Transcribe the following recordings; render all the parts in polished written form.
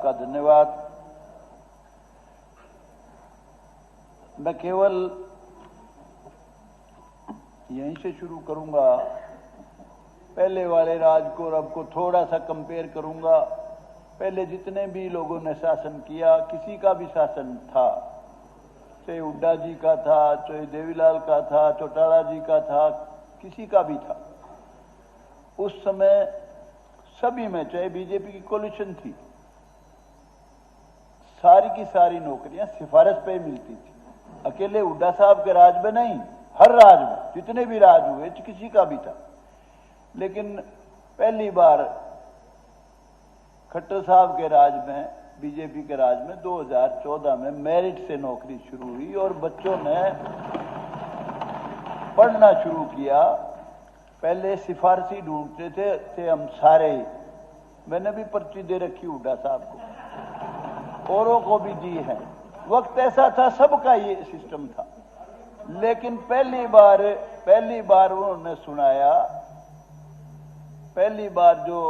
आपका धन्यवाद। मैं केवल यहीं से शुरू करूंगा, पहले वाले राज को और अब को थोड़ा सा कंपेयर करूंगा। पहले जितने भी लोगों ने शासन किया, किसी का भी शासन था, चाहे हुड्डा जी का था, चाहे देवीलाल का था, चौटाला जी का था, किसी का भी था, उस समय सभी में, चाहे बीजेपी की कोलिशन थी, सारी की सारी नौकरियां सिफारिश पे मिलती थी। अकेले हुड्डा साहब के राज में नहीं, हर राज में, जितने भी राज हुए किसी का भी था। लेकिन पहली बार खट्टर साहब के राज में, बीजेपी के राज में 2014 में मेरिट से नौकरी शुरू हुई और बच्चों ने पढ़ना शुरू किया। पहले सिफारशी ढूंढते थे हम सारे ही। मैंने भी पर्ची दे रखी हुड्डा साहब को, औरों को भी दी है। वक्त ऐसा था, सबका ये सिस्टम था। लेकिन पहली बार उन्होंने सुनाया, पहली बार जो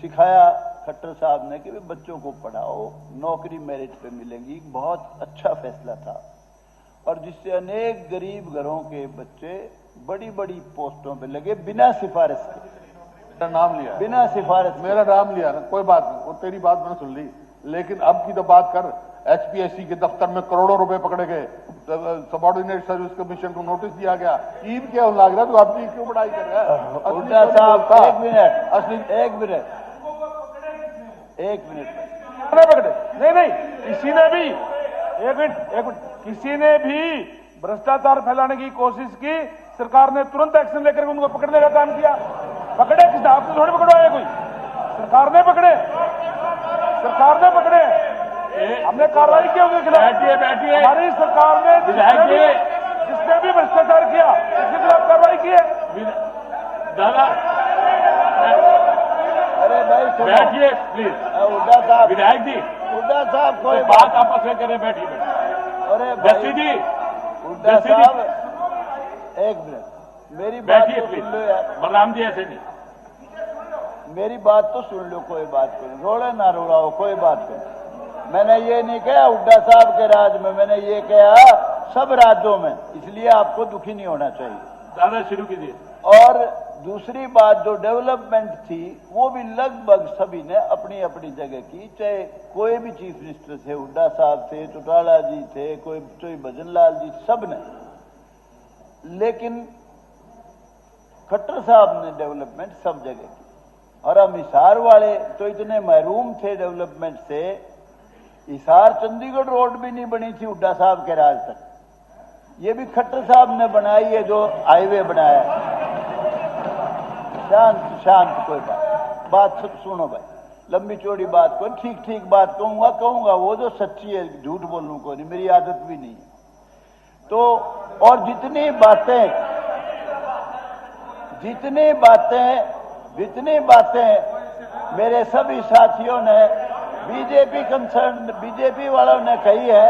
सिखाया खट्टर साहब ने कि बच्चों को पढ़ाओ, नौकरी मेरिट पे मिलेगी। बहुत अच्छा फैसला था और जिससे अनेक गरीब घरों के बच्चे बड़ी बड़ी पोस्टों पे लगे बिना सिफारिश के। मेरा नाम लिया, बिना सिफारिश, मेरा नाम लिया ना, कोई बात नहीं, वो तेरी बात मैंने सुन ली। लेकिन अब की तो बात कर, एचपीएससी के दफ्तर में करोड़ों रुपए पकड़े गए, सबॉर्डिनेट सर्विस कमीशन को नोटिस दिया गया। ईद क्या लग रहा है, तो अपनी क्यों पढ़ाई कर रहा है? हुड्डा साहब, एक मिनट, पकड़े नहीं, किसी ने भी एक मिनट किसी ने भी भ्रष्टाचार फैलाने की कोशिश की, सरकार ने तुरंत एक्शन लेकर उनको पकड़ने का काम किया। पकड़े किस, आपने थोड़ी पकड़वाया, कोई सरकार ने पकड़े, हमने कार्रवाई की उनके खिलाफ। बैठिए, हमारी सरकार ने जिसने भी भ्रष्टाचार किया उसके खिलाफ कार्रवाई की है। दादा अरे भाई बैठिए प्लीज। हुड्डा साहब, विधायक जी, हुड्डा साहब कोई बात आपस में करें, बैठिए। अरे जस्सी जी, हुड्डा साहब एक मिनट, मेरी बात बैठिए तो प्लीज। सुन लो यार, बलराम जी ऐसे नहीं, मेरी बात तो सुन लो, कोई बात करो, रोड़े ना रोड़ाओ, कोई बात करो। मैंने ये नहीं कहा हुड्डा साहब के राज में, मैंने ये कहा सब राज्यों में, इसलिए आपको दुखी नहीं होना चाहिए। दादा शुरू कीजिए। और दूसरी बात, जो डेवलपमेंट थी वो भी लगभग सभी ने अपनी अपनी जगह की, चाहे कोई भी चीफ मिनिस्टर थे, हुड्डा साहब थे, चौटाला जी थे, कोई भजन लाल जी, सब ने। लेकिन खट्टर साहब ने डेवलपमेंट सब जगह की। और हम हिसार वाले तो इतने महरूम थे डेवलपमेंट से, हिसार चंडीगढ़ रोड भी नहीं बनी थी हुड्डा साहब के राज तक। ये भी खट्टर साहब ने बनाई है, जो हाईवे बनाया। शांत कोई बात सुनो भाई, लंबी चौड़ी बात को ठीक ठीक बात कहूंगा वो जो सच्ची है, झूठ बोलूं को नहीं, मेरी आदत भी नहीं है। तो और जितनी बातें मेरे सभी साथियों ने, बीजेपी वालों ने कही है,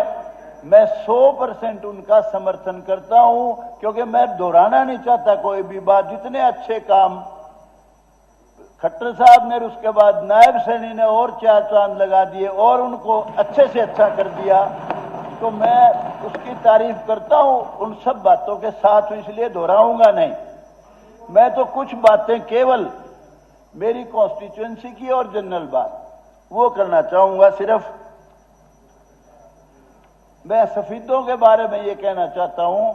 मैं 100% उनका समर्थन करता हूं, क्योंकि मैं दोहराना नहीं चाहता कोई भी बात। जितने अच्छे काम खट्टर साहब ने, उसके बाद नायब सैनी ने और 4 चांद लगा दिए और उनको अच्छे से अच्छा कर दिया, तो मैं उसकी तारीफ करता हूं उन सब बातों के साथ, इसलिए दोहराऊंगा नहीं। मैं तो कुछ बातें केवल मेरी कॉन्स्टिट्यूएंसी की और जनरल बात वो करना चाहूंगा। सिर्फ मैं सफीदों के बारे में ये कहना चाहता हूं,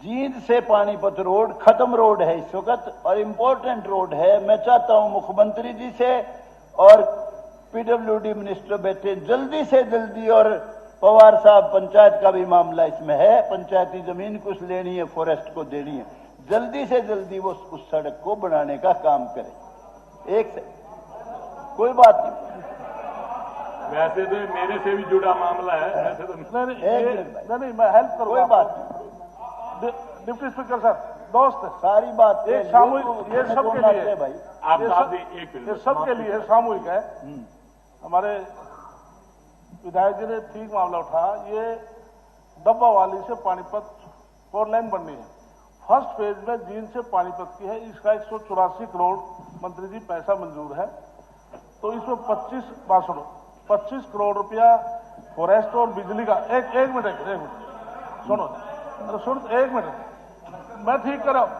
जींद से पानीपत रोड खत्म रोड है इस वक्त और इंपॉर्टेंट रोड है। मैं चाहता हूं मुख्यमंत्री जी से और पीडब्ल्यूडी मिनिस्टर बैठे जल्दी से जल्दी, और पवार साहब पंचायत का भी मामला इसमें है, पंचायती जमीन कुछ लेनी है, फॉरेस्ट को देनी है, जल्दी से जल्दी वो उस सड़क को बनाने का काम करें। एक से कोई बात नहीं, वैसे तो मेरे से भी जुड़ा मामला है, वैसे तो नहीं मैं हेल्प करूंगा, कोई बात नहीं। डिप्टी स्पीकर सर, दोस्त सारी बात एक सामूहिक, ये सबके लिए भाई, ये सबके लिए सामूहिक है। हमारे विधायक जी ने ठीक मामला उठाया, ये डब्बा वाली से पानीपत 4 लाइन बननी है। फर्स्ट फेज में जींद से पानीपत की है, इसका 184 करोड़ मंत्री जी पैसा मंजूर है। तो इसमें 25 करोड़ रुपया फॉरेस्ट और बिजली का। एक मिनट सुनो, अरे सुन, एक मिनट मैं ठीक कर रहा हूं।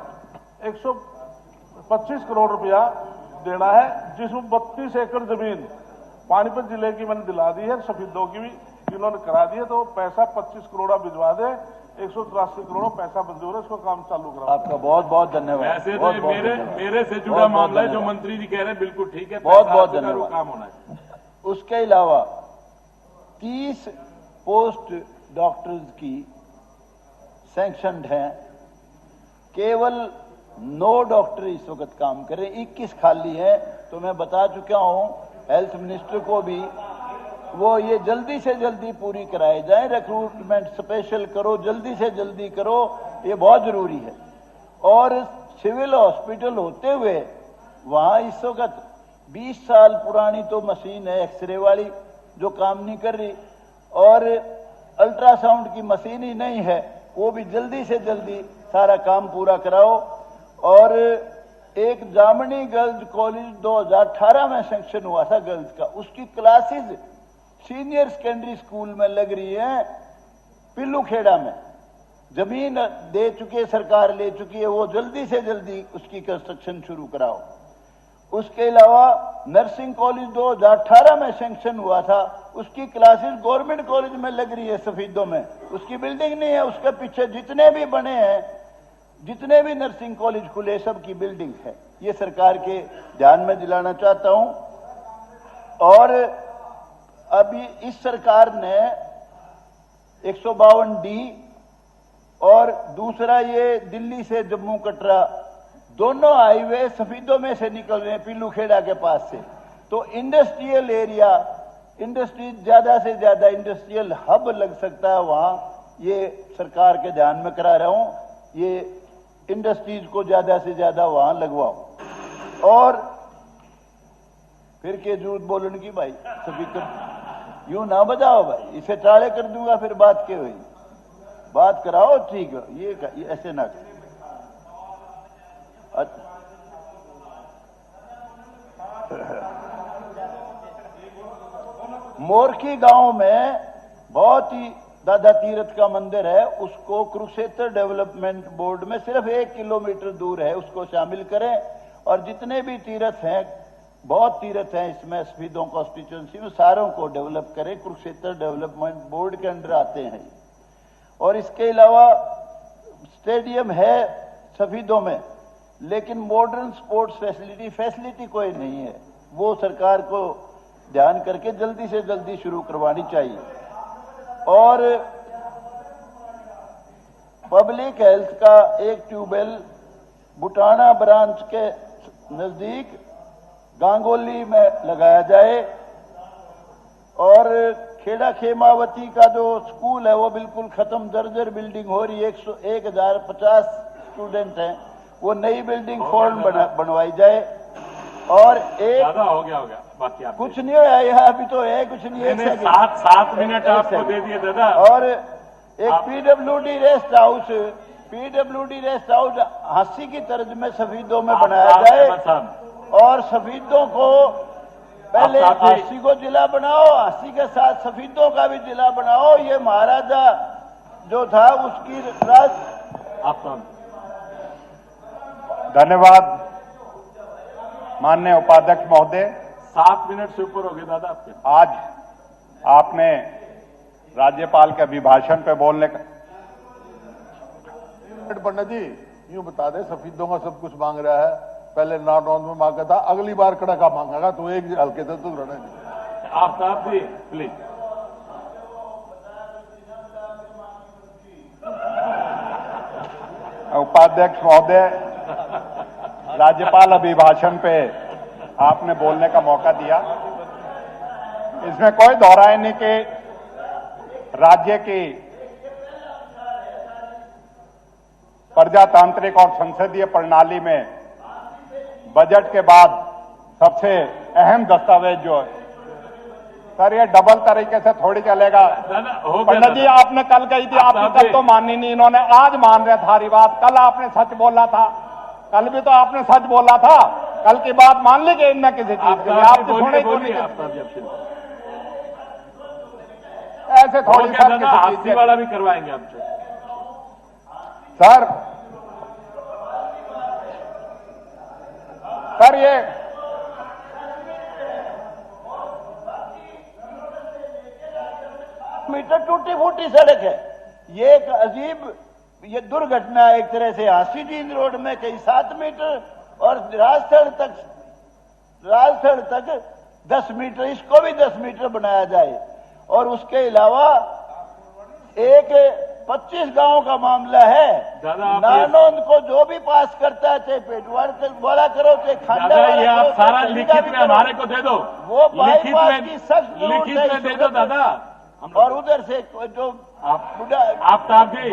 125 करोड़ रुपया देना है, जिसमें 32 एकड़ जमीन पानीपत जिले की मैंने दिला दी है, सफीदों की भी इन्होंने करा दी है। तो पैसा 25 करोड़ भिजवा दे, 183 करोड़ पैसा मंजूर है, इसको काम चालू करा। आपका बहुत बहुत धन्यवाद। वैसे तो बहुत बहुत मेरे से जुड़ा मामला है, जो मंत्री जी कह रहे हैं बिल्कुल ठीक है, बहुत पैसा बहुत आपका धन्यवाद। काम होना है। उसके अलावा 30 पोस्ट डॉक्टर्स की सैंक्शनड हैं, केवल 9 डॉक्टर इस वक्त काम कर रहे हैं, 21 खाली है। तो मैं बता चुका हूं हेल्थ मिनिस्टर को भी, वो ये जल्दी से जल्दी पूरी कराए जाए, रिक्रूटमेंट स्पेशल करो, जल्दी से जल्दी करो, ये बहुत जरूरी है। और सिविल हॉस्पिटल होते हुए वहां इस वक्त 20 साल पुरानी तो मशीन है एक्सरे वाली जो काम नहीं कर रही, और अल्ट्रासाउंड की मशीन ही नहीं है, वो भी जल्दी से जल्दी सारा काम पूरा कराओ। और एक जामनी गर्ल्स कॉलेज 2018 में सैंक्शन हुआ था गर्ल्स का, उसकी क्लासेस सीनियर सेकेंडरी स्कूल में लग रही है, पिल्लूखेड़ा में जमीन दे चुकी है, सरकार ले चुकी है, वो जल्दी से जल्दी उसकी कंस्ट्रक्शन शुरू कराओ। उसके अलावा नर्सिंग कॉलेज 2018 में सैंक्शन हुआ था, उसकी क्लासेस गवर्नमेंट कॉलेज में लग रही है सफीदों में, उसकी बिल्डिंग नहीं है, उसके पीछे जितने भी बने हैं, जितने भी नर्सिंग कॉलेज खुले, सब की बिल्डिंग है। ये सरकार के ध्यान में दिलाना चाहता हूं। और अभी इस सरकार ने 152D और दूसरा ये दिल्ली से जम्मू कटरा दोनों हाईवे सफीदों में से निकल रहे हैं, पिल्लूखेड़ा के पास से। तो इंडस्ट्रियल एरिया, इंडस्ट्री ज्यादा से ज्यादा इंडस्ट्रियल हब लग सकता है वहां, ये सरकार के ध्यान में करा रहा हूं। ये इंडस्ट्रीज को ज्यादा से ज्यादा वहां लगवाओ। और फिर के झूठ बोलने की भाई, सभी कर यूं ना बजाओ भाई, इसे टाले कर दूंगा फिर बात के हुई, बात कराओ ठीक है, ये ऐसे ना कर। मोरखी गांव में बहुत ही दादा तीर्थ का मंदिर है, उसको कुरुक्षेत्र डेवलपमेंट बोर्ड में सिर्फ 1 किलोमीटर दूर है, उसको शामिल करें। और जितने भी तीर्थ हैं, बहुत तीर्थ हैं इसमें सफीदों कॉन्स्टिट्यूंसी में, सारों को डेवलप करें, कुरुक्षेत्र डेवलपमेंट बोर्ड के अंडर आते हैं। और इसके अलावा स्टेडियम है सफीदों में, लेकिन मॉडर्न स्पोर्ट्स फैसिलिटी कोई नहीं है, वो सरकार को ध्यान करके जल्दी से जल्दी शुरू करवानी चाहिए। और पब्लिक हेल्थ का एक ट्यूबवेल बुटाना ब्रांच के नजदीक गांगोली में लगाया जाए। और खेड़ा खेमावती का जो स्कूल है वो बिल्कुल खत्म, जर्जर बिल्डिंग हो रही है, 1050 स्टूडेंट हैं, वो नई बिल्डिंग फॉर्म बनवाई जाए। और एक हो गया बाकी आप कुछ नहीं हुआ यहाँ, अभी तो है कुछ नहीं है, 7 मिनट आपको दे दिए दादा। और एक पीडब्ल्यूडी रेस्ट हाउस हांसी की तर्ज में सफीदों में बनाया जाए। और सफीदों को पहले हांसी को जिला बनाओ, हांसी के साथ सफीदों का भी जिला बनाओ। ये महाराजा जो था उसकी राज। धन्यवाद माननीय उपाध्यक्ष महोदय। 7 मिनट से ऊपर हो गए दादा आपके। आज आपने राज्यपाल के अभिभाषण पे बोलने का पंडित जी यूं बता दे, सफीदों का सब कुछ मांग रहा है, पहले नॉट ऑन में मांगा था, अगली बार कड़का मांगेगा तो एक हल्के से तो रहने दे। आफ्ताब जी प्लीज। उपाध्यक्ष महोदय, राज्यपाल अभिभाषण पे आपने बोलने का मौका दिया, इसमें कोई दोहराए नहीं कि राज्य की प्रजातांत्रिक और संसदीय प्रणाली में बजट के बाद सबसे अहम दस्तावेज जो है, सर ये डबल तरीके से थोड़ी चलेगा। पंडित जी आपने कल कही थी, आपने कल तो मानी नहीं, इन्होंने आज मान रहे थारी बात। कल आपने सच बोला था, कल भी तो आपने सच बोला था। कल की बात मान ली कि इनमें किसी चीज के लिए आपने सुने को नहीं ऐसे थोड़ी सर किसी चीज हाथी के वाला भी करवाएंगे आपसे। सर ये मीटर टूटी फूटी सड़क है। ये एक अजीब ये दुर्घटना एक तरह से हांसी जींद रोड में कहीं 7 मीटर और राजस्थल तक 10 मीटर, इसको भी 10 मीटर बनाया जाए। और उसके अलावा एक 25 गांव का मामला है। नानोंद को जो भी पास करता है, चाहे पेटवार वाला करो, चाहे खांडा वाला ये आप करो, सारा चाहे लिखित में हमारे को दे दो, वो बाईपास की सख्त लिखित में दे दो दादा। और उधर से जो आफ्ताब जी